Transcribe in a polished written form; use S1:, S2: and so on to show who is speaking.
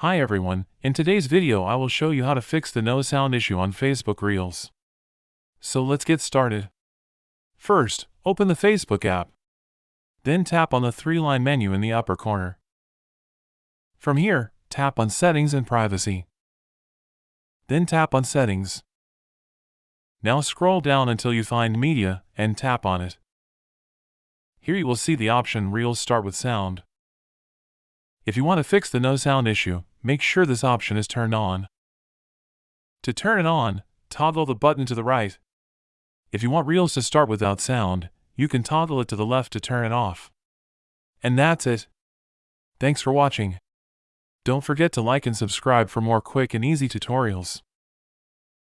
S1: Hi everyone, in today's video I will show you how to fix the no sound issue on Facebook Reels. So let's get started. First, open the Facebook app. Then tap on the three-line menu in the upper corner. From here, tap on Settings and Privacy. Then tap on Settings. Now scroll down until you find Media and tap on it. Here you will see the option Reels Start with Sound. If you want to fix the no sound issue, make sure this option is turned on. To turn it on, toggle the button to the right. If you want Reels to start without sound, you can toggle it to the left to turn it off. And that's it. Thanks for watching. Don't forget to like and subscribe for more quick and easy tutorials.